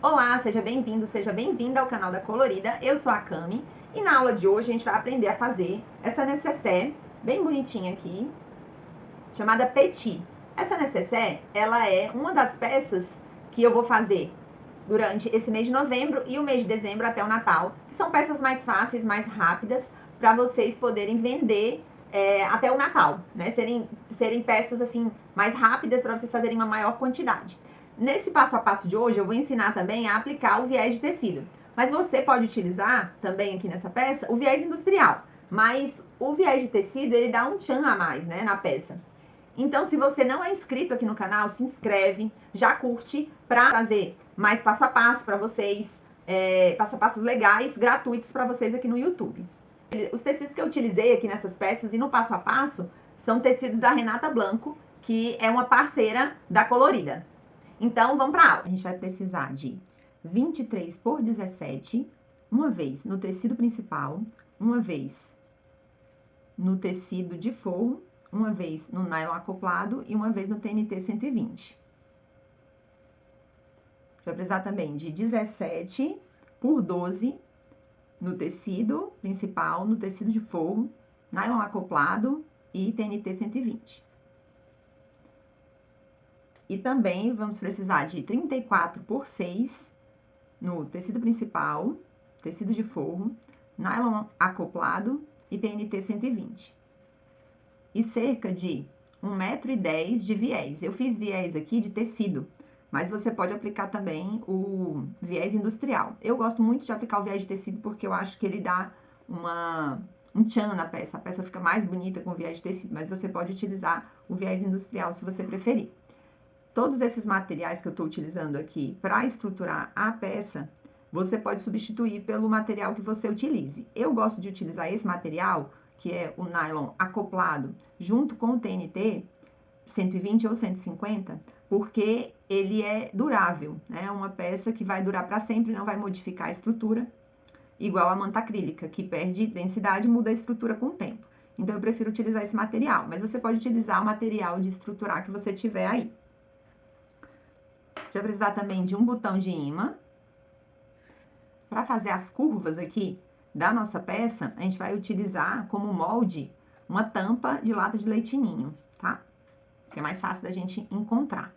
Olá, seja bem-vindo, seja bem-vinda ao canal da Colorida. Eu sou a Cami e na aula de hoje a gente vai aprender a fazer essa nécessaire bem bonitinha aqui, chamada Petit. Essa nécessaire, ela é uma das peças que eu vou fazer durante esse mês de novembro e o mês de dezembro até o Natal. São peças mais fáceis, mais rápidas, para vocês poderem vender até o Natal, né? Serem peças assim mais rápidas para vocês fazerem uma maior quantidade. Nesse passo a passo de hoje, eu vou ensinar também a aplicar o viés de tecido. Mas você pode utilizar também aqui nessa peça o viés industrial. Mas o viés de tecido, ele dá um tchan a mais, né, na peça. Então, se você não é inscrito aqui no canal, se inscreve, já curte para trazer mais passo a passo para vocês, passo a passos legais, gratuitos para vocês aqui no YouTube. Os tecidos que eu utilizei aqui nessas peças e no passo a passo são tecidos da Renata Blanco, que é uma parceira da Colorida. Então, vamos para a aula. A gente vai precisar de 23 por 17, uma vez no tecido principal, uma vez no tecido de forro, uma vez no nylon acoplado e uma vez no TNT 120. Vai precisar também de 17 por 12 no tecido principal, no tecido de forro, nylon acoplado e TNT 120. E também vamos precisar de 34 por 6 no tecido principal, tecido de forro, nylon acoplado e TNT 120. E cerca de 1,10 m de viés. Eu fiz viés aqui de tecido, mas você pode aplicar também o viés industrial. Eu gosto muito de aplicar o viés de tecido porque eu acho que ele dá um tchan na peça. A peça fica mais bonita com o viés de tecido, mas você pode utilizar o viés industrial se você preferir. Todos esses materiais que eu estou utilizando aqui para estruturar a peça, você pode substituir pelo material que você utilize. Eu gosto de utilizar esse material, que é o nylon acoplado, junto com o TNT 120 ou 150, porque ele é durável, né? É uma peça que vai durar para sempre, não vai modificar a estrutura, igual a manta acrílica, que perde densidade e muda a estrutura com o tempo. Então, eu prefiro utilizar esse material, mas você pode utilizar o material de estruturar que você tiver aí. Vai precisar também de um botão de imã. Para fazer as curvas aqui da nossa peça, a gente vai utilizar como molde uma tampa de lata de leite ninho, tá? Que é mais fácil da gente encontrar.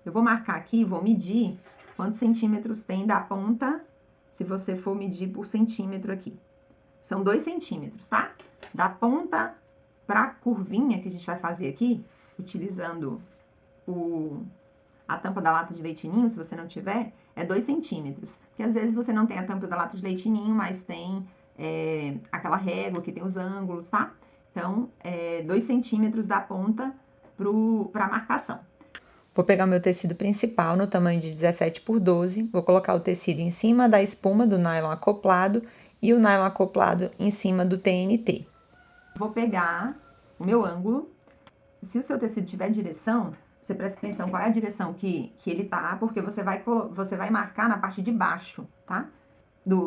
Eu vou marcar aqui, vou medir quantos centímetros tem da ponta, se você for medir por centímetro aqui. São 2 centímetros, tá? Da ponta para a curvinha que a gente vai fazer aqui, utilizando a tampa da lata de leite ninho, se você não tiver, é 2 centímetros. Porque às vezes você não tem a tampa da lata de leite ninho, mas tem aquela régua que tem os ângulos, tá? Então, 2 centímetros da ponta para marcação. Vou pegar o meu tecido principal no tamanho de 17 por 12, vou colocar o tecido em cima da espuma do nylon acoplado e o nylon acoplado em cima do TNT. Vou pegar o meu ângulo. Se o seu tecido tiver direção, você presta atenção qual é a direção que ele tá, porque você vai marcar na parte de baixo, tá?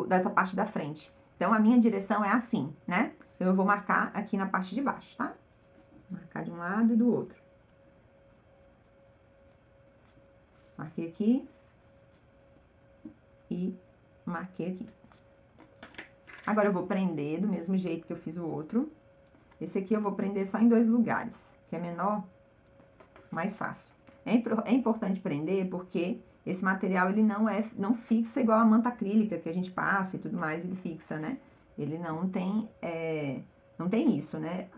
Dessa parte da frente. Então, a minha direção é assim, né? Eu vou marcar aqui na parte de baixo, tá? Marcar de um lado e do outro. Marquei aqui. E marquei aqui. Agora, eu vou prender do mesmo jeito que eu fiz o outro. Esse aqui eu vou prender só em 2 lugares, que é menor, mais fácil. É importante prender porque esse material ele não fixa igual a manta acrílica que a gente passa e tudo mais, ele fixa, né? Ele não tem isso, né?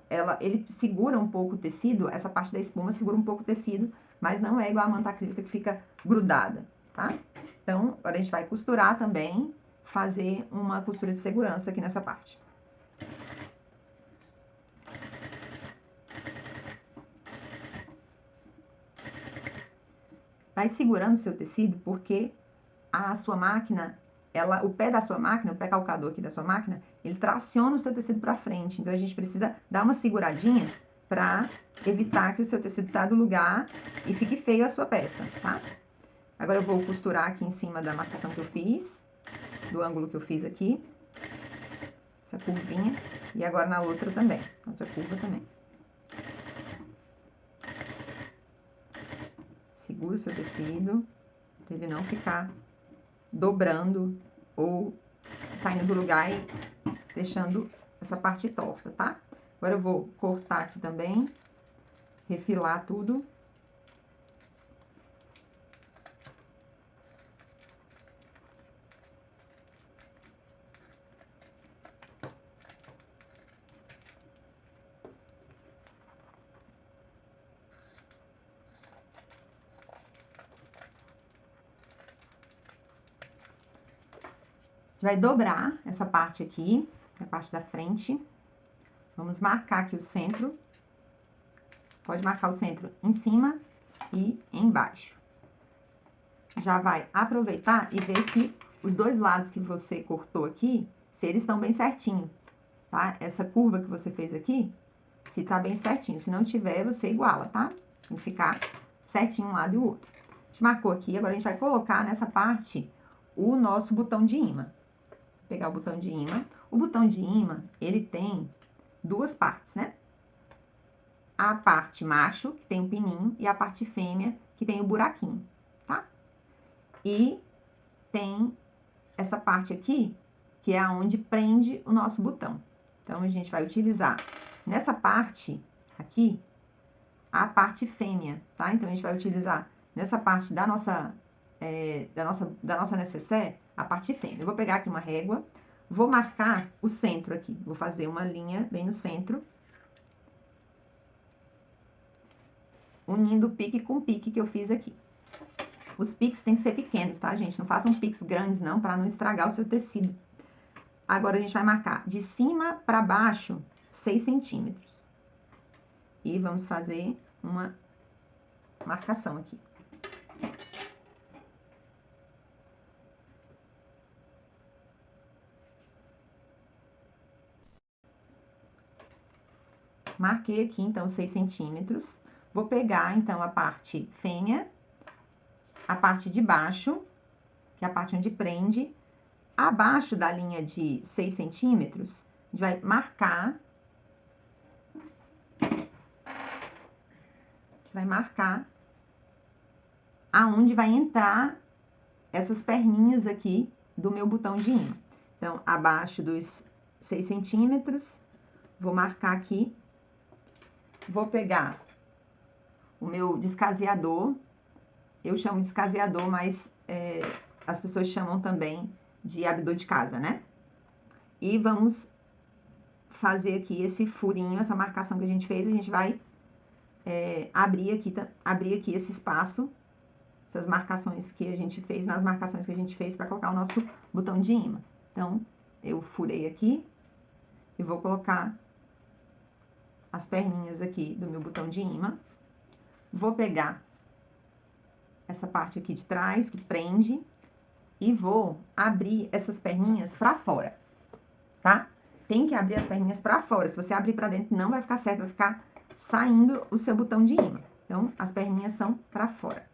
Ele segura um pouco o tecido, essa parte da espuma segura um pouco o tecido, mas não é igual a manta acrílica que fica grudada, tá? Então, agora a gente vai costurar também, fazer uma costura de segurança aqui nessa parte. Vai segurando o seu tecido, porque a sua máquina, o pé da sua máquina, o pé calcador aqui da sua máquina, ele traciona o seu tecido para frente. Então, a gente precisa dar uma seguradinha para evitar que o seu tecido saia do lugar e fique feio a sua peça, tá? Agora, eu vou costurar aqui em cima da marcação que eu fiz, do ângulo que eu fiz aqui, essa curvinha, e agora na outra também, outra curva também. Segura o seu tecido, Pra ele não ficar dobrando ou saindo do lugar e deixando essa parte torta, tá? Agora eu vou cortar aqui também, refilar tudo. A gente vai dobrar essa parte aqui, a parte da frente. Vamos marcar aqui o centro. Pode marcar o centro em cima e embaixo. Já vai aproveitar e ver se os dois lados que você cortou aqui, se eles estão bem certinho, tá? Essa curva que você fez aqui, se tá bem certinho. Se não tiver, você iguala, tá? Tem que ficar certinho um lado e o outro. A gente marcou aqui, agora a gente vai colocar nessa parte o nosso botão de imã. Vou pegar o botão de imã. O botão de imã, ele tem duas partes, né? A parte macho, que tem o pininho, e a parte fêmea, que tem o buraquinho, tá? E tem essa parte aqui, que é aonde prende o nosso botão. Então, a gente vai utilizar nessa parte aqui, a parte fêmea, tá? Então, a gente vai utilizar nessa parte da nossa nécessaire, a parte fêmea. Eu vou pegar aqui uma régua, vou marcar o centro aqui. Vou fazer uma linha bem no centro, unindo o pique com o pique que eu fiz aqui. Os piques têm que ser pequenos, tá, gente? Não façam piques grandes, não, para não estragar o seu tecido. Agora, a gente vai marcar de cima para baixo 6 centímetros. E vamos fazer uma marcação aqui. Marquei aqui, então, 6 centímetros. Vou pegar, então, a parte fêmea, a parte de baixo, que é a parte onde prende. Abaixo da linha de 6 centímetros, a gente vai marcar. Aonde vai entrar essas perninhas aqui do meu botão de imã. Então, abaixo dos 6 centímetros, vou marcar aqui. Vou pegar o meu descaseador. Eu chamo de descaseador, mas as pessoas chamam também de abridor de casa, né? E vamos fazer aqui esse furinho, essa marcação que a gente fez. A gente vai abrir aqui esse espaço, essas marcações que a gente fez, nas marcações que a gente fez para colocar o nosso botão de imã. Então, eu furei aqui e vou colocar as perninhas aqui do meu botão de imã. Vou pegar essa parte aqui de trás, que prende, e vou abrir essas perninhas pra fora, tá? Tem que abrir as perninhas pra fora. Se você abrir pra dentro, não vai ficar certo, vai ficar saindo o seu botão de imã. Então, as perninhas são pra fora.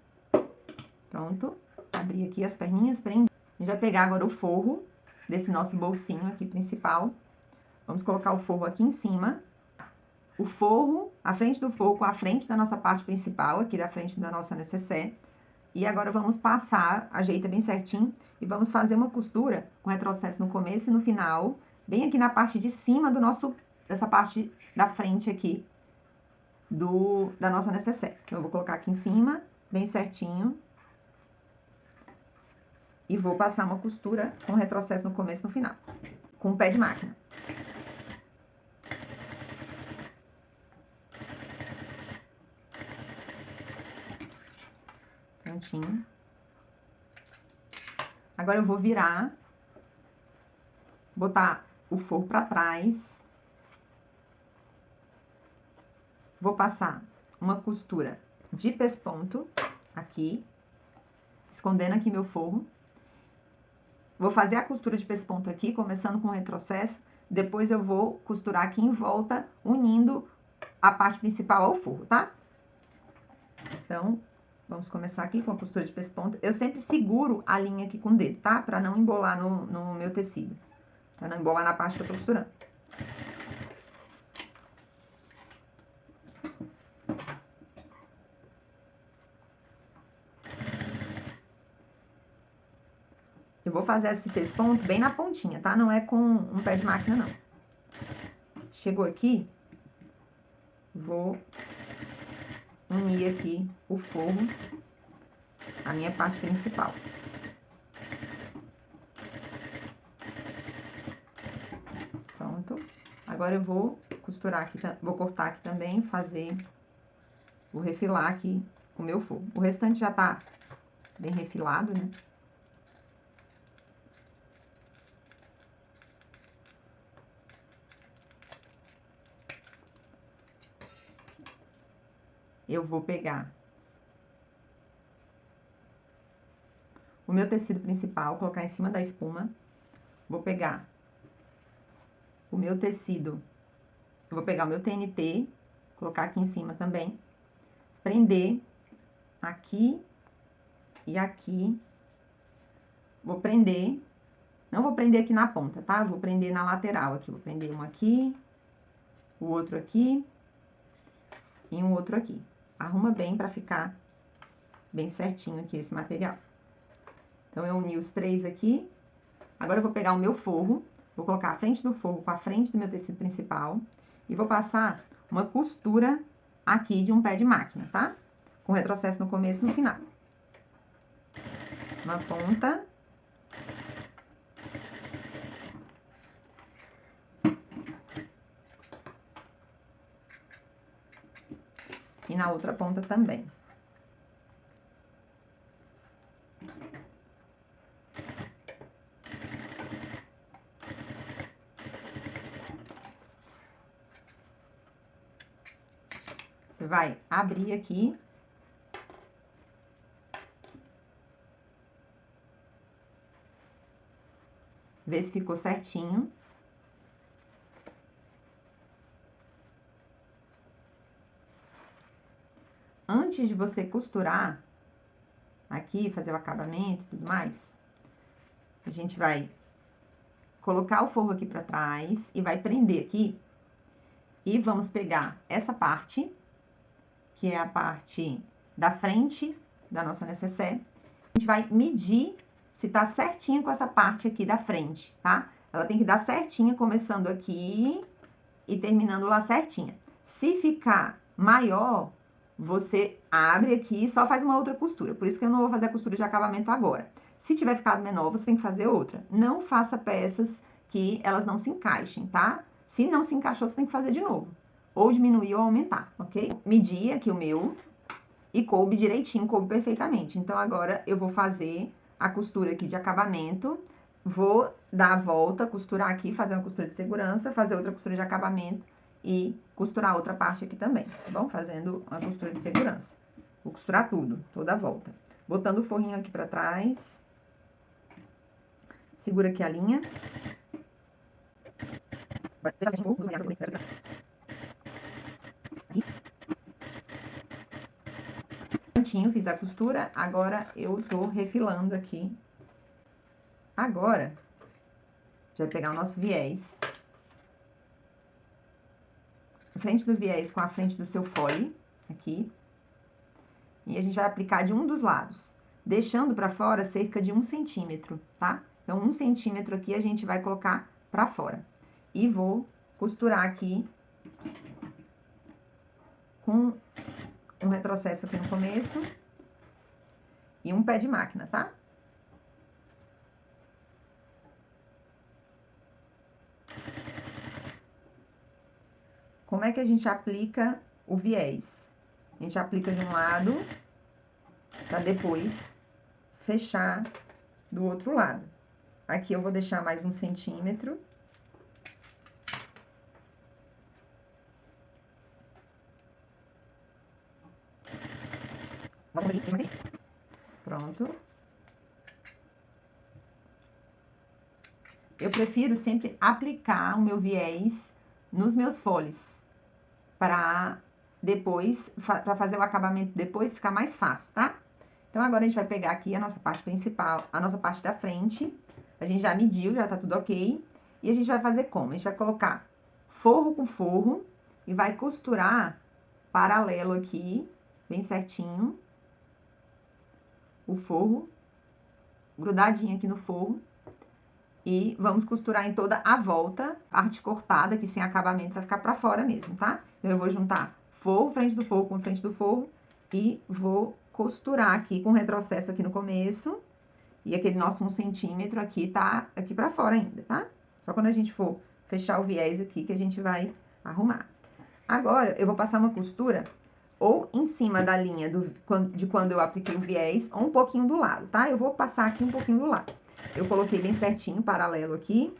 Pronto. Abri aqui as perninhas, prendi. A gente vai pegar agora o forro desse nosso bolsinho aqui principal. Vamos colocar o forro aqui em cima. O forro, a frente do forro com a frente da nossa parte principal, aqui da frente da nossa nécessaire. E agora vamos passar, ajeita bem certinho, e vamos fazer uma costura com retrocesso no começo e no final, bem aqui na parte de cima dessa parte da frente aqui da nossa nécessaire. Então, eu vou colocar aqui em cima, bem certinho, e vou passar uma costura com retrocesso no começo e no final, com o pé de máquina. Prontinho. Agora eu vou virar, botar o forro pra trás. Vou passar uma costura de pesponto aqui, escondendo aqui meu forro. Vou fazer a costura de pesponto aqui, começando com o retrocesso. Depois eu vou costurar aqui em volta, unindo a parte principal ao forro, tá? Então, vamos começar aqui com a costura de pesponto. Eu sempre seguro a linha aqui com o dedo, tá? Pra não embolar no meu tecido. Pra não embolar na parte que eu tô costurando. vou fazer esse pesponto bem na pontinha, tá? Não é com um pé de máquina, não. Chegou aqui, vou unir aqui o forro, a minha parte principal. Pronto. Agora eu vou costurar aqui, vou cortar aqui também, vou refilar aqui o meu forro. O restante já tá bem refilado, né? Eu vou pegar o meu tecido principal, colocar em cima da espuma. Vou pegar o meu tecido, eu vou pegar o meu TNT, colocar aqui em cima também, prender aqui e aqui. Vou prender, não vou prender aqui na ponta, tá? Vou prender na lateral aqui, vou prender um aqui, o outro aqui e um outro aqui. Arruma bem pra ficar bem certinho aqui esse material. Então, eu uni os 3 aqui. Agora, eu vou pegar o meu forro, vou colocar a frente do forro com a frente do meu tecido principal e vou passar uma costura aqui de um pé de máquina, tá? Com retrocesso no começo e no final. Uma ponta. E na outra ponta também. Você vai abrir aqui. Ver se ficou certinho. Antes de você costurar aqui, fazer o acabamento e tudo mais, a gente vai colocar o forro aqui pra trás e vai prender aqui. E vamos pegar essa parte, que é a parte da frente da nossa necessaire. A gente vai medir se tá certinho com essa parte aqui da frente, tá? Ela tem que dar certinha, começando aqui e terminando lá certinha. Se ficar maior, você abre aqui e só faz uma outra costura. Por isso que eu não vou fazer a costura de acabamento agora. Se tiver ficado menor, você tem que fazer outra. Não faça peças que elas não se encaixem, tá? Se não se encaixou, você tem que fazer de novo. Ou diminuir ou aumentar, ok? Medi aqui o meu e coube direitinho, coube perfeitamente. Então, agora eu vou fazer a costura aqui de acabamento. Vou dar a volta, costurar aqui, fazer uma costura de segurança, fazer outra costura de acabamento e costurar outra parte aqui também, tá bom? Fazendo uma costura de segurança. Vou costurar tudo, toda a volta. Botando o forrinho aqui pra trás. Segura aqui a linha. Fiz a costura, agora eu tô refilando aqui. Agora, já vai pegar o nosso viés. A frente do viés com a frente do seu fole, aqui. E a gente vai aplicar de um dos lados, deixando pra fora cerca de 1 centímetro, tá? Então, 1 centímetro aqui a gente vai colocar pra fora. E vou costurar aqui com um retrocesso aqui no começo e um pé de máquina, tá? Como é que a gente aplica o viés? A gente aplica de um lado, pra depois fechar do outro lado. Aqui eu vou deixar mais 1 centímetro. Pronto. Eu prefiro sempre aplicar o meu viés nos meus foles, para depois, para fazer o acabamento depois ficar mais fácil, tá? Então, agora a gente vai pegar aqui a nossa parte principal, a nossa parte da frente. A gente já mediu, já tá tudo ok. E a gente vai fazer como? A gente vai colocar forro com forro e vai costurar paralelo aqui, bem certinho, o forro grudadinho aqui no forro. E vamos costurar em toda a volta, parte cortada, que sem acabamento vai ficar pra fora mesmo, tá? Então, eu vou juntar forro, frente do forro com frente do forro e vou costurar aqui com retrocesso aqui no começo. E aquele nosso 1 centímetro aqui tá aqui pra fora ainda, tá? Só quando a gente for fechar o viés aqui que a gente vai arrumar. Agora, eu vou passar uma costura ou em cima da linha de quando eu apliquei o viés, ou um pouquinho do lado, tá? Eu vou passar aqui um pouquinho do lado. Eu coloquei bem certinho, paralelo aqui.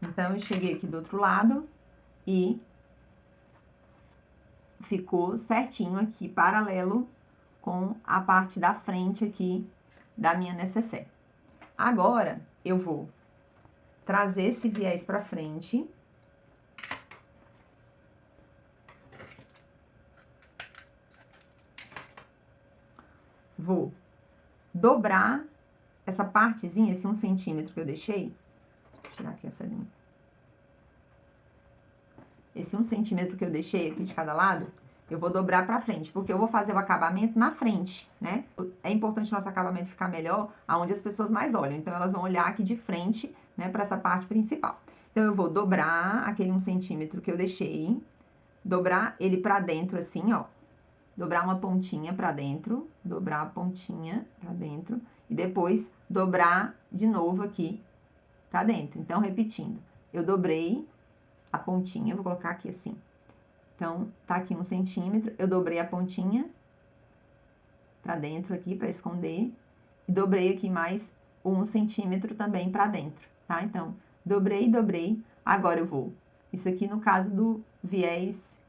Então, eu cheguei aqui do outro lado e ficou certinho aqui, paralelo com a parte da frente aqui da minha necessaire. Agora, eu vou trazer esse viés pra frente. Vou dobrar essa partezinha, esse 1 centímetro que eu deixei. Vou tirar aqui essa linha. Esse 1 centímetro que eu deixei aqui de cada lado, eu vou dobrar pra frente, porque eu vou fazer o acabamento na frente, né? É importante o nosso acabamento ficar melhor aonde as pessoas mais olham. Então, elas vão olhar aqui de frente, né, pra essa parte principal. Então, eu vou dobrar aquele 1 centímetro que eu deixei, dobrar ele pra dentro assim, ó. Dobrar uma pontinha pra dentro, dobrar a pontinha pra dentro, e depois dobrar de novo aqui pra dentro. Então, repetindo, eu dobrei a pontinha, vou colocar aqui assim. Então, tá aqui 1 centímetro, eu dobrei a pontinha pra dentro aqui, pra esconder, e dobrei aqui mais 1 centímetro também pra dentro, tá? Então, dobrei, dobrei, agora eu vou. Isso aqui no caso do viés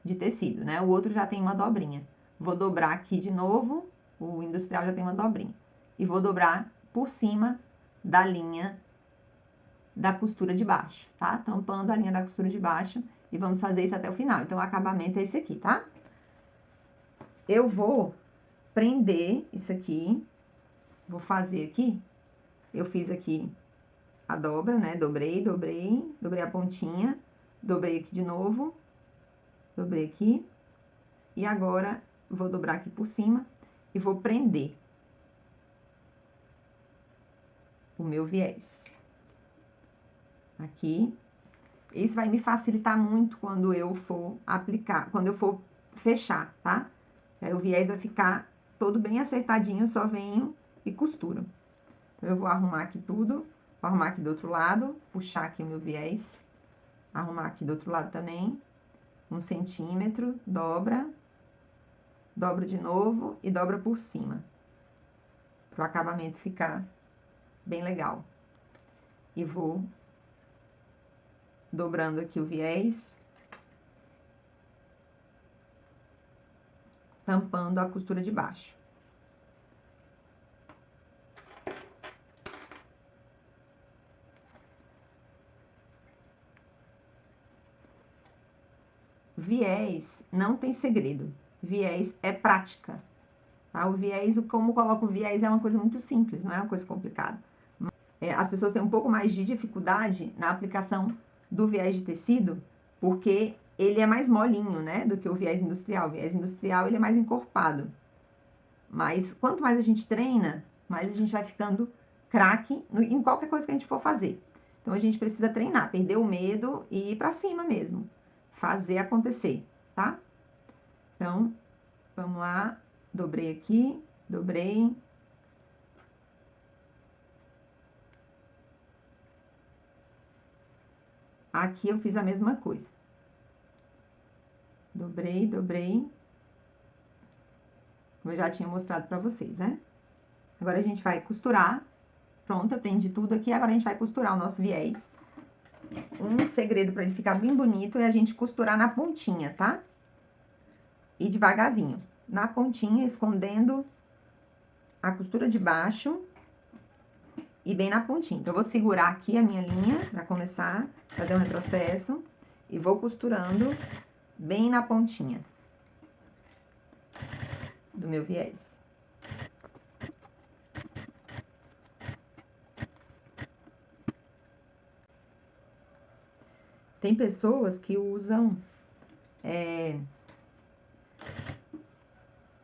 de tecido, né? O outro já tem uma dobrinha. Vou dobrar aqui de novo, o industrial já tem uma dobrinha. E vou dobrar por cima da linha da costura de baixo, tá? Tampando a linha da costura de baixo e vamos fazer isso até o final. Então, o acabamento é esse aqui, tá? Eu vou prender isso aqui, vou fazer aqui, eu fiz aqui a dobra, né? Dobrei, dobrei, dobrei a pontinha, dobrei aqui de novo, dobrei aqui, e agora vou dobrar aqui por cima e vou prender o meu viés. Aqui. Isso vai me facilitar muito quando eu for aplicar, quando eu for fechar, tá? Aí o viés vai ficar todo bem acertadinho, eu só venho e costuro. Então, eu vou arrumar aqui tudo, vou arrumar aqui do outro lado, puxar aqui o meu viés, arrumar aqui do outro lado também, 1 centímetro, dobra, dobra de novo e dobra por cima, para o acabamento ficar bem legal. E vou dobrando aqui o viés, tampando a costura de baixo. Viés não tem segredo, viés é prática, tá? O viés, como coloco o viés é uma coisa muito simples, não é uma coisa complicada. As pessoas têm um pouco mais de dificuldade na aplicação do viés de tecido, porque ele é mais molinho, né, do que o viés industrial. O viés industrial, ele é mais encorpado. Mas quanto mais a gente treina, mais a gente vai ficando craque em qualquer coisa que a gente for fazer. Então, a gente precisa treinar, perder o medo e ir pra cima mesmo. Fazer acontecer, tá? Então, vamos lá. Dobrei aqui, dobrei. Aqui eu fiz a mesma coisa. Dobrei, dobrei. Como eu já tinha mostrado pra vocês, né? Agora, a gente vai costurar. Pronto, eu prendi tudo aqui. Agora, a gente vai costurar o nosso viés. Um segredo pra ele ficar bem bonito é a gente costurar na pontinha, tá? E devagarzinho. Na pontinha, escondendo a costura de baixo e bem na pontinha. Então, eu vou segurar aqui a minha linha pra começar a fazer um retrocesso e vou costurando bem na pontinha do meu viés. Tem pessoas que usam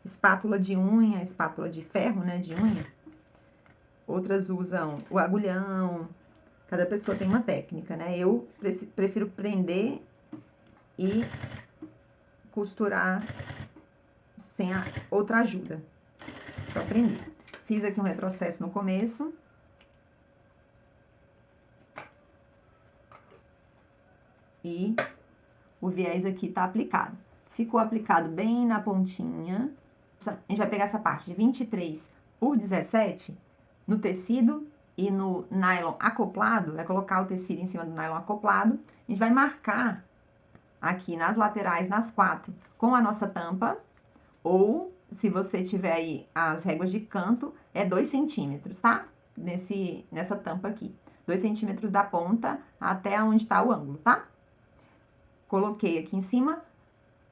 espátula de unha, espátula de ferro, né, de unha. Outras usam o agulhão. Cada pessoa tem uma técnica, né? Eu prefiro prender e costurar sem a outra ajuda. Só prender. Fiz aqui um retrocesso no começo. E o viés aqui tá aplicado. Ficou aplicado bem na pontinha. A gente vai pegar essa parte de 23 por 17 no tecido e no nylon acoplado. Vai colocar o tecido em cima do nylon acoplado. A gente vai marcar aqui nas laterais, nas 4, com a nossa tampa. Ou, se você tiver aí as réguas de canto, é 2 centímetros, tá? Nessa tampa aqui. 2 centímetros da ponta até onde tá o ângulo, tá? Coloquei aqui em cima,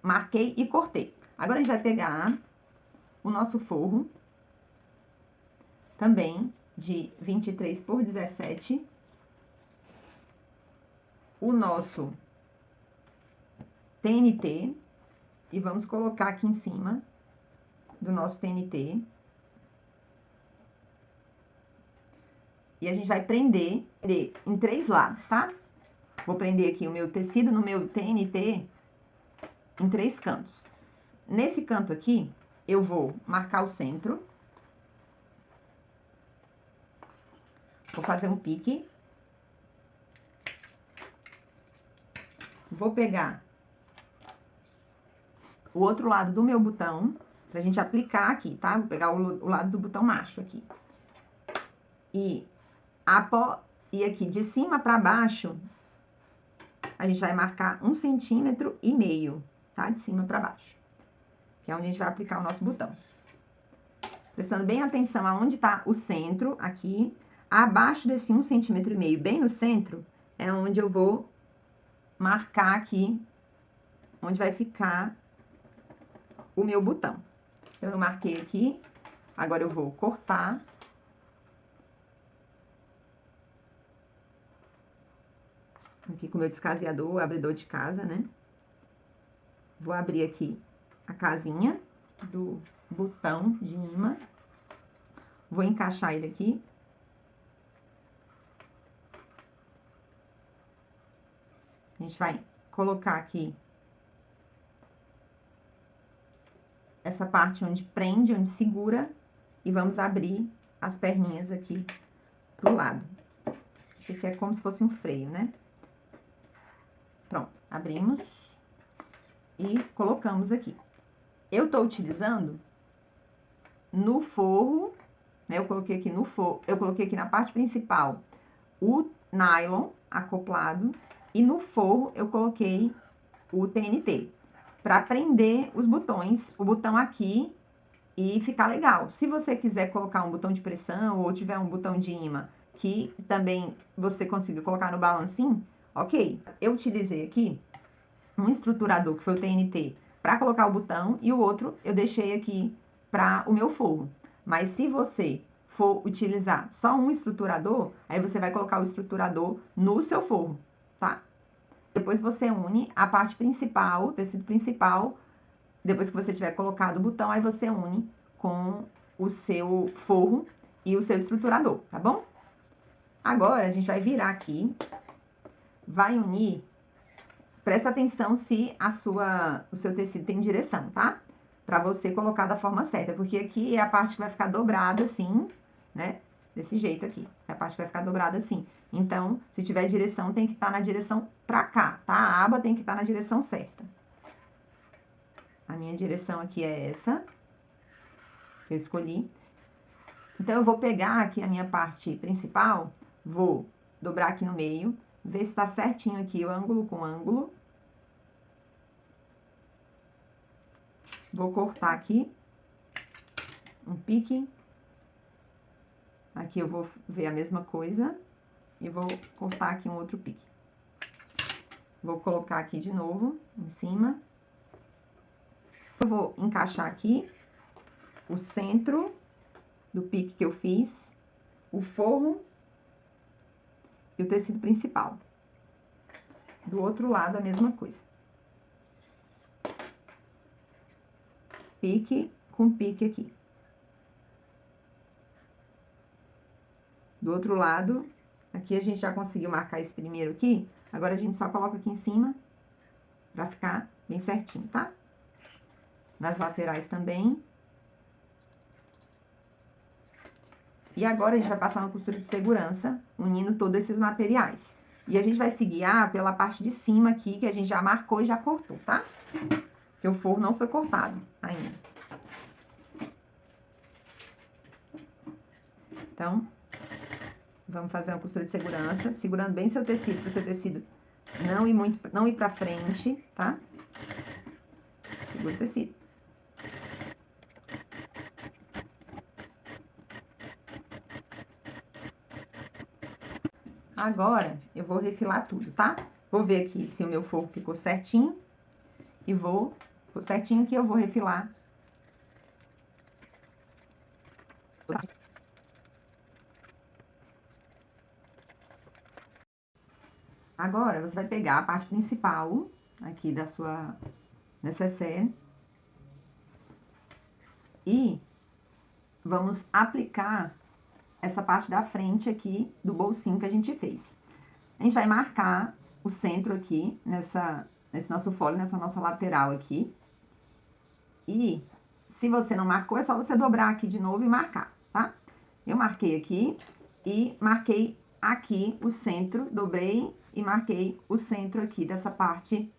marquei e cortei. Agora, a gente vai pegar o nosso forro, também de 23 por 17. O nosso TNT. E vamos colocar aqui em cima do nosso TNT. E a gente vai prender em 3 lados, tá? Vou prender aqui o meu tecido no meu TNT em 3 cantos. Nesse canto aqui, eu vou marcar o centro. Vou fazer um pique. Vou pegar o outro lado do meu botão, pra gente aplicar aqui, tá? Vou pegar o lado do botão macho aqui. E aqui de cima pra baixo, a gente vai marcar 1,5 centímetro, tá? De cima pra baixo. Que é onde a gente vai aplicar o nosso botão. Prestando bem atenção aonde tá o centro, aqui. Abaixo desse 1,5 centímetro, bem no centro, é onde eu vou marcar aqui, onde vai ficar o meu botão. Então, eu marquei aqui, agora eu vou cortar. Aqui com o meu descaseador, abridor de casa, né? Vou abrir aqui a casinha do botão de imã. Vou encaixar ele aqui. A gente vai colocar aqui essa parte onde prende, onde segura, e vamos abrir as perninhas aqui pro lado. Isso aqui é como se fosse um freio, né? Pronto, abrimos e colocamos aqui. Eu tô utilizando no forro, né? Eu coloquei aqui no forro, eu coloquei aqui na parte principal o nylon acoplado e no forro eu coloquei o TNT para prender os botões, o botão aqui e ficar legal. Se você quiser colocar um botão de pressão ou tiver um botão de imã que também você consiga colocar no balancinho, ok. Eu utilizei aqui um estruturador, que foi o TNT, para colocar o botão, e o outro eu deixei aqui para o meu forro. Mas se você for utilizar só um estruturador, aí você vai colocar o estruturador no seu forro, tá? Depois você une a parte principal, o tecido principal, depois que você tiver colocado o botão, aí você une com o seu forro e o seu estruturador, tá bom? Agora, a gente vai virar aqui, vai unir. Presta atenção se o seu tecido tem direção, tá? Pra você colocar da forma certa, porque aqui é a parte que vai ficar dobrada assim, né? Desse jeito aqui, é a parte que vai ficar dobrada assim. Então, se tiver direção, tem que estar na direção pra cá, tá? A aba tem que estar na direção certa. A minha direção aqui é essa, que eu escolhi. Então, eu vou pegar aqui a minha parte principal, vou dobrar aqui no meio, ver se tá certinho aqui o ângulo com ângulo. Vou cortar aqui um pique. Aqui eu vou ver a mesma coisa e vou cortar aqui um outro pique. Vou colocar aqui de novo em cima. Eu vou encaixar aqui o centro do pique que eu fiz, o forro e o tecido principal. Do outro lado, a mesma coisa. Pique com pique aqui. Do outro lado, aqui a gente já conseguiu marcar esse primeiro aqui. Agora, a gente só coloca aqui em cima pra ficar bem certinho, tá? Nas laterais também. E agora, a gente vai passar uma costura de segurança, unindo todos esses materiais. E a gente vai se guiar pela parte de cima aqui, que a gente já marcou e já cortou, tá? Porque o forro não foi cortado ainda. Então, vamos fazer uma costura de segurança, segurando bem seu tecido, para o seu tecido não ir pra frente, tá? Segura o tecido. Agora, eu vou refilar tudo, tá? Vou ver aqui se o meu forro ficou certinho. E ficou certinho que eu vou refilar. Agora, você vai pegar a parte principal aqui da sua necessaire. E vamos aplicar essa parte da frente aqui do bolsinho que a gente fez. A gente vai marcar o centro aqui, nesse nosso folho, nessa nossa lateral aqui. E, se você não marcou, é só você dobrar aqui de novo e marcar, tá? Eu marquei aqui e marquei aqui o centro, dobrei e marquei o centro aqui dessa parte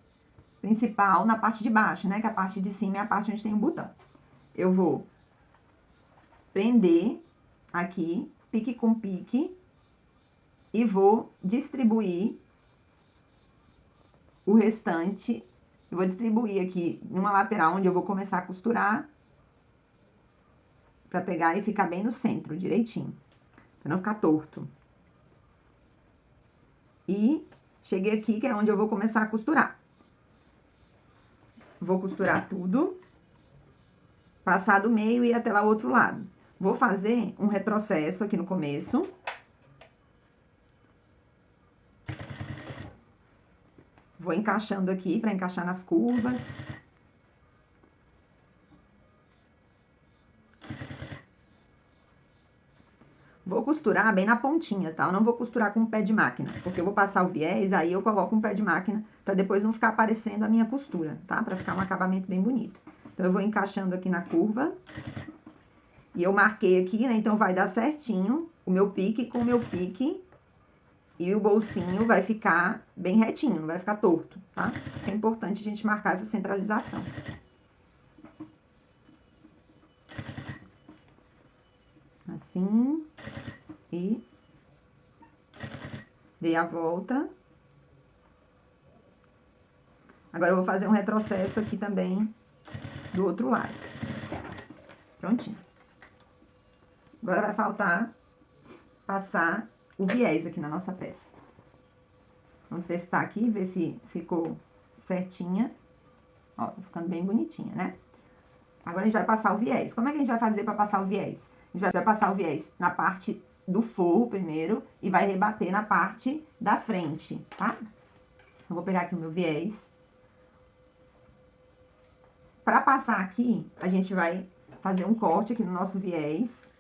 principal, na parte de baixo, né? Que a parte de cima é a parte onde tem o botão. Eu vou prender aqui, pique com pique, e vou distribuir o restante. Eu vou distribuir aqui numa lateral onde eu vou começar a costurar, pra pegar e ficar bem no centro, direitinho, pra não ficar torto. E cheguei aqui, que é onde eu vou começar a costurar. Vou costurar tudo, passar do meio e ir até lá o outro lado. Vou fazer um retrocesso aqui no começo. Vou encaixando aqui para encaixar nas curvas. Vou costurar bem na pontinha, tá? Eu não vou costurar com o pé de máquina, porque eu vou passar o viés, aí eu coloco um pé de máquina para depois não ficar aparecendo a minha costura, tá? Para ficar um acabamento bem bonito. Então, eu vou encaixando aqui na curva. E eu marquei aqui, né? Então, vai dar certinho o meu pique com o meu pique. E o bolsinho vai ficar bem retinho, não vai ficar torto, tá? É importante a gente marcar essa centralização. Assim. E dei a volta. Agora, eu vou fazer um retrocesso aqui também do outro lado. Prontinho. Agora, vai faltar passar o viés aqui na nossa peça. Vamos testar aqui, ver se ficou certinha. Ó, tá ficando bem bonitinha, né? Agora, a gente vai passar o viés. Como é que a gente vai fazer para passar o viés? A gente vai passar o viés na parte do forro primeiro e vai rebater na parte da frente, tá? Eu vou pegar aqui o meu viés. Para passar aqui, a gente vai fazer um corte aqui no nosso viés.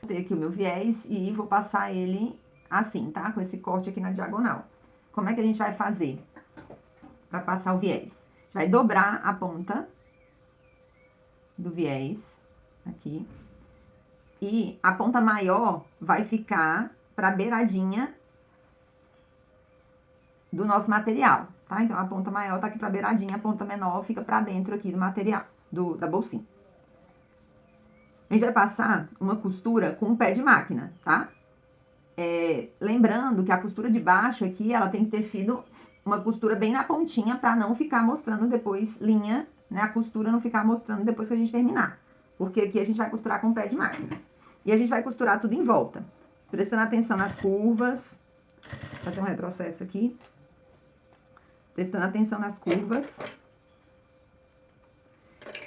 Vou ter aqui o meu viés e vou passar ele assim, tá? Com esse corte aqui na diagonal. Como é que a gente vai fazer para passar o viés? A gente vai dobrar a ponta do viés aqui. E a ponta maior vai ficar para a beiradinha do nosso material, tá? Então, a ponta maior tá aqui para a beiradinha, a ponta menor fica para dentro aqui do material, da bolsinha. A gente vai passar uma costura com o pé de máquina, tá? Lembrando que a costura de baixo aqui, ela tem que ter sido uma costura bem na pontinha para não ficar mostrando depois linha, né? A costura não ficar mostrando depois que a gente terminar. Porque aqui a gente vai costurar com o pé de máquina. E a gente vai costurar tudo em volta. Prestando atenção nas curvas. Vou fazer um retrocesso aqui. Prestando atenção nas curvas.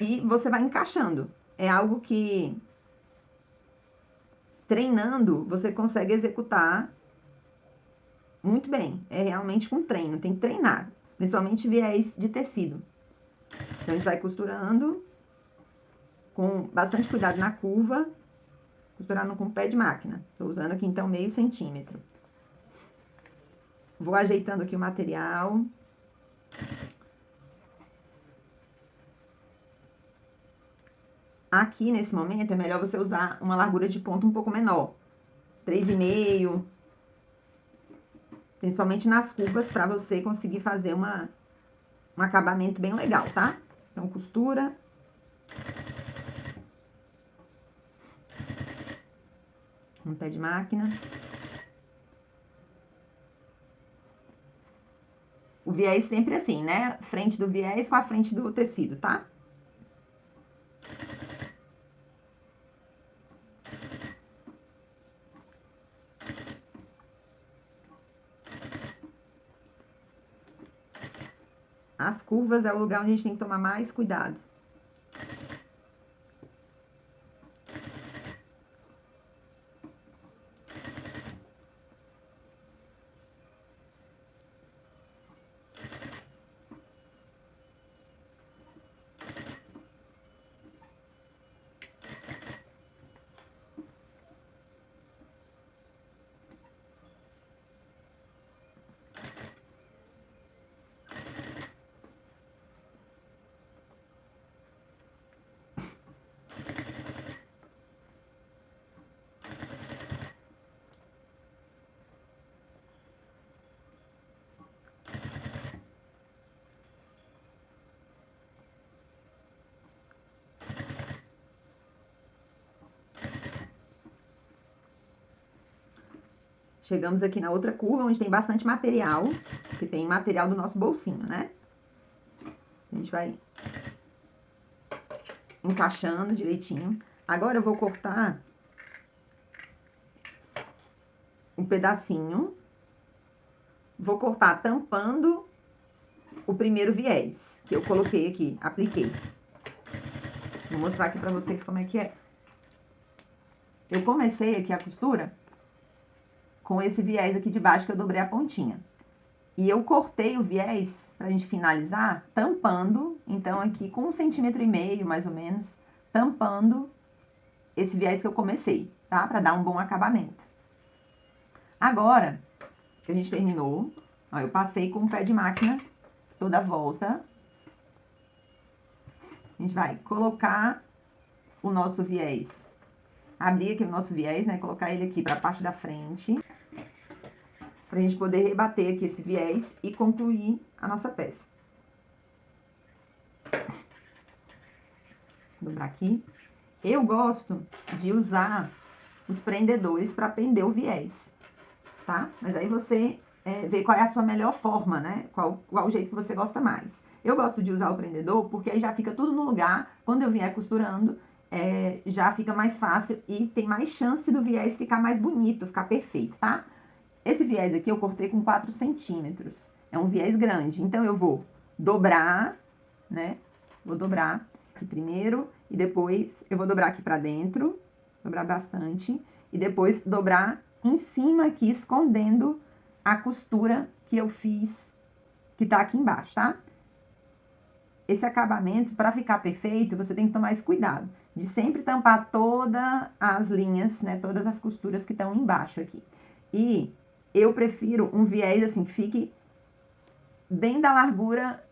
E você vai encaixando. É algo que, treinando, você consegue executar muito bem. É realmente com treino, tem que treinar. Principalmente viés de tecido. Então, a gente vai costurando com bastante cuidado na curva, costurando com pé de máquina. Tô usando aqui, então, meio centímetro. Vou ajeitando aqui o material. Aqui, nesse momento, é melhor você usar uma largura de ponta um pouco menor. 3,5. Principalmente nas curvas, para você conseguir fazer um acabamento bem legal, tá? Então, costura. Um pé de máquina. O viés sempre assim, né? Frente do viés com a frente do tecido, tá? As curvas é o lugar onde a gente tem que tomar mais cuidado. Chegamos aqui na outra curva, onde tem bastante material, que tem material do nosso bolsinho, né? A gente vai encaixando direitinho. Agora eu vou cortar um pedacinho. Vou cortar tampando o primeiro viés que eu coloquei aqui, apliquei. Vou mostrar aqui pra vocês como é que é. Eu comecei aqui a costura com esse viés aqui de baixo que eu dobrei a pontinha. E eu cortei o viés, pra gente finalizar, tampando, então aqui com 1,5 centímetros, mais ou menos, tampando esse viés que eu comecei, tá? Pra dar um bom acabamento. Agora, que a gente terminou, ó, eu passei com o pé de máquina toda a volta. A gente vai colocar o nosso viés, abrir aqui o nosso viés, né? Colocar ele aqui pra parte da frente, pra gente poder rebater aqui esse viés e concluir a nossa peça. Dobrar aqui. Eu gosto de usar os prendedores pra prender o viés, tá? Mas aí você vê qual é a sua melhor forma, né? Qual o jeito que você gosta mais. Eu gosto de usar o prendedor porque aí já fica tudo no lugar. Quando eu vier costurando, já fica mais fácil e tem mais chance do viés ficar mais bonito, ficar perfeito, tá? Esse viés aqui eu cortei com 4 centímetros. É um viés grande. Então, eu vou dobrar, né? Vou dobrar aqui primeiro e depois eu vou dobrar aqui pra dentro. Dobrar bastante. E depois dobrar em cima aqui, escondendo a costura que eu fiz, que tá aqui embaixo, tá? Esse acabamento, para ficar perfeito, você tem que tomar esse cuidado de sempre tampar todas as linhas, né? Todas as costuras que estão embaixo aqui. E eu prefiro um viés assim, que fique bem da largura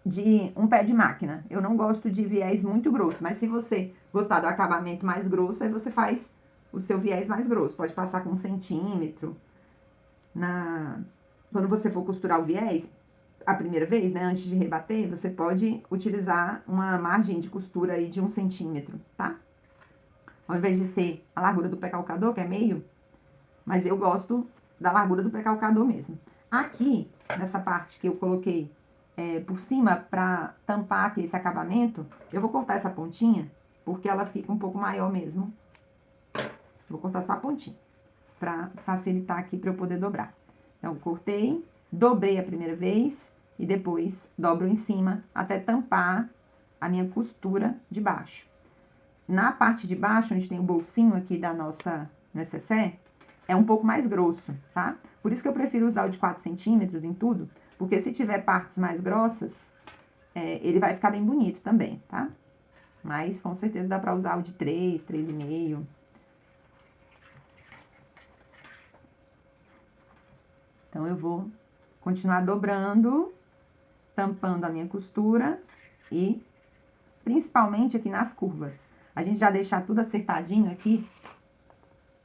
de um pé de máquina. Eu não gosto de viés muito grosso, mas se você gostar do acabamento mais grosso, aí você faz o seu viés mais grosso. Pode passar com 1 centímetro. Quando você for costurar o viés, a primeira vez, né, antes de rebater, você pode utilizar uma margem de costura aí de 1 centímetro, tá? Ao invés de ser a largura do pé calcador, que é meio, mas eu gosto da largura do pé calcador mesmo. Aqui, nessa parte que eu coloquei por cima para tampar aqui esse acabamento, eu vou cortar essa pontinha, porque ela fica um pouco maior mesmo. Vou cortar só a pontinha, para facilitar aqui para eu poder dobrar. Então, cortei, dobrei a primeira vez e depois dobro em cima até tampar a minha costura de baixo. Na parte de baixo, onde tem o bolsinho aqui da nossa necessaire, é um pouco mais grosso, tá? Por isso que eu prefiro usar o de 4 centímetros em tudo, porque se tiver partes mais grossas, ele vai ficar bem bonito também, tá? Mas com certeza dá pra usar o de 3, 3,5. Então, eu vou continuar dobrando, tampando a minha costura e principalmente aqui nas curvas. A gente já deixar tudo acertadinho aqui,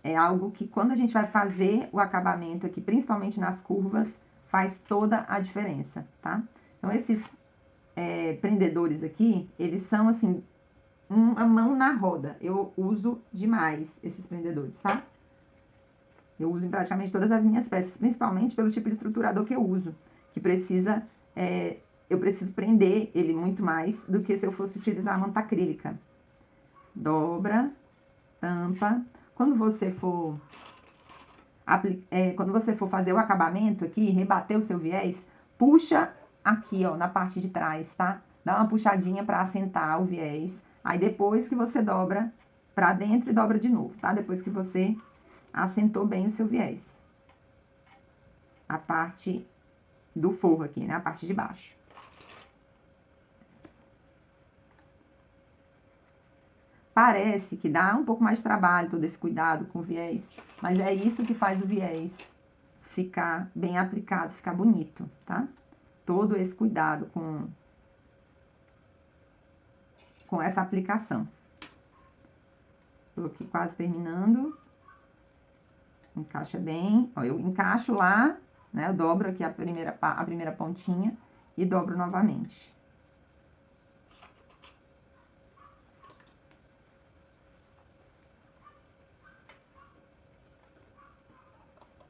é algo que quando a gente vai fazer o acabamento aqui, principalmente nas curvas, faz toda a diferença, tá? Então, esses prendedores aqui, eles são assim, uma mão na roda. Eu uso demais esses prendedores, tá? Eu uso em praticamente todas as minhas peças, principalmente pelo tipo de estruturador que eu uso, que precisa, eu preciso prender ele muito mais do que se eu fosse utilizar a manta acrílica. Dobra, tampa. Quando você for fazer o acabamento aqui, rebater o seu viés, puxa aqui, ó, na parte de trás, tá? Dá uma puxadinha para assentar o viés. Aí depois que você dobra para dentro e dobra de novo, tá? Depois que você assentou bem o seu viés. A parte do forro aqui, né? A parte de baixo. Parece que dá um pouco mais de trabalho todo esse cuidado com o viés, mas é isso que faz o viés ficar bem aplicado, ficar bonito, tá? Todo esse cuidado com essa aplicação. Tô aqui quase terminando. Encaixa bem. Ó, eu encaixo lá, né? Eu dobro aqui a primeira pontinha e dobro novamente.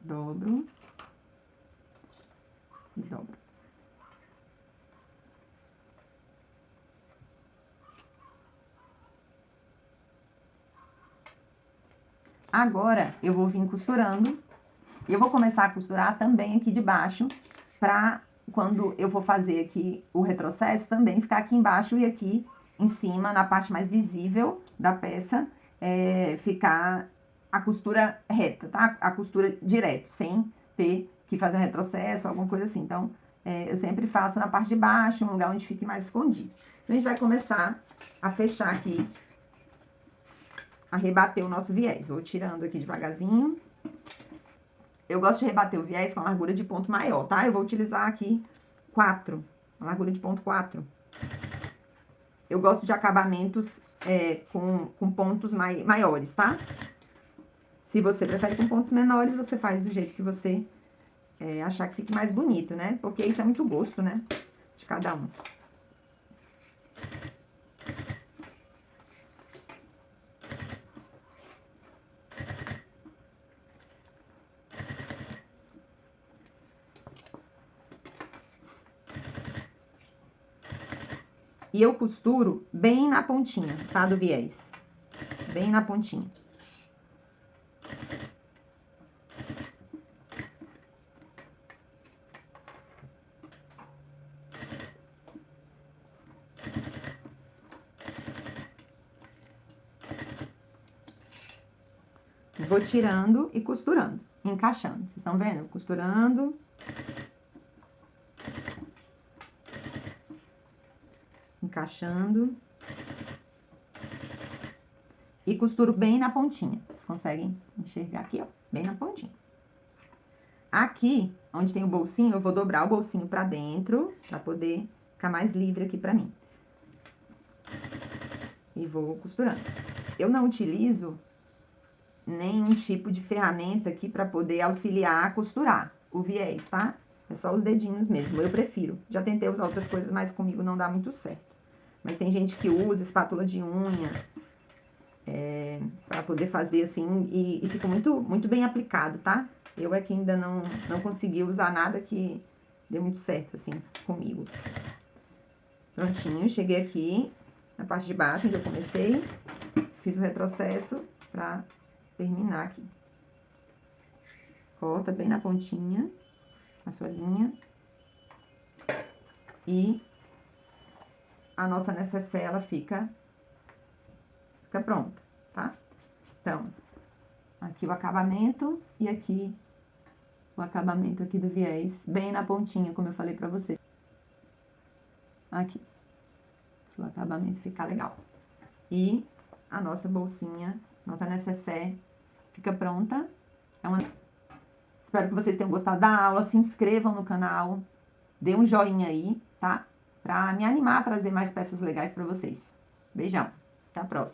Dobro e dobro. Agora, eu vou vir costurando. E eu vou começar a costurar também aqui de baixo, pra quando eu for fazer aqui o retrocesso, também ficar aqui embaixo e aqui em cima, na parte mais visível da peça, ficar a costura reta, tá? A costura direto, sem ter que fazer um retrocesso, alguma coisa assim. Então, eu sempre faço na parte de baixo, um lugar onde fique mais escondido. Então, a gente vai começar a fechar aqui, a rebater o nosso viés. Vou tirando aqui devagarzinho. Eu gosto de rebater o viés com a largura de ponto maior, tá? Eu vou utilizar aqui 4, a largura de ponto 4. Eu gosto de acabamentos com pontos maiores, tá? Se você prefere com pontos menores, você faz do jeito que você achar que fique mais bonito, né? Porque isso é muito gosto, né? De cada um. E eu costuro bem na pontinha, tá? Do viés. Bem na pontinha. Vou tirando e costurando, encaixando. Vocês estão vendo? Costurando. Encaixando. E costuro bem na pontinha. Vocês conseguem enxergar aqui, ó, bem na pontinha. Aqui, onde tem o bolsinho, eu vou dobrar o bolsinho pra dentro, pra poder ficar mais livre aqui pra mim. E vou costurando. Eu não utilizo nenhum tipo de ferramenta aqui pra poder auxiliar a costurar o viés, tá? É só os dedinhos mesmo, eu prefiro. Já tentei usar outras coisas, mas comigo não dá muito certo. Mas tem gente que usa espátula de unha, para poder fazer assim, e fica muito bem aplicado, tá? Eu aqui ainda não consegui usar nada que deu muito certo, assim, comigo. Prontinho, cheguei aqui na parte de baixo, onde eu comecei, fiz o retrocesso pra terminar aqui. Corta bem na pontinha a sua linha. E a nossa necessaire, ela fica pronta, tá? Então, Aqui o acabamento e aqui o acabamento aqui do viés, bem na pontinha, como eu falei pra vocês. Aqui. Para o acabamento ficar legal. E a nossa bolsinha, nossa necessaire, fica pronta. Espero que vocês tenham gostado da aula. Se inscrevam no canal, dê um joinha aí, tá? Pra me animar a trazer mais peças legais pra vocês. Beijão, até a próxima.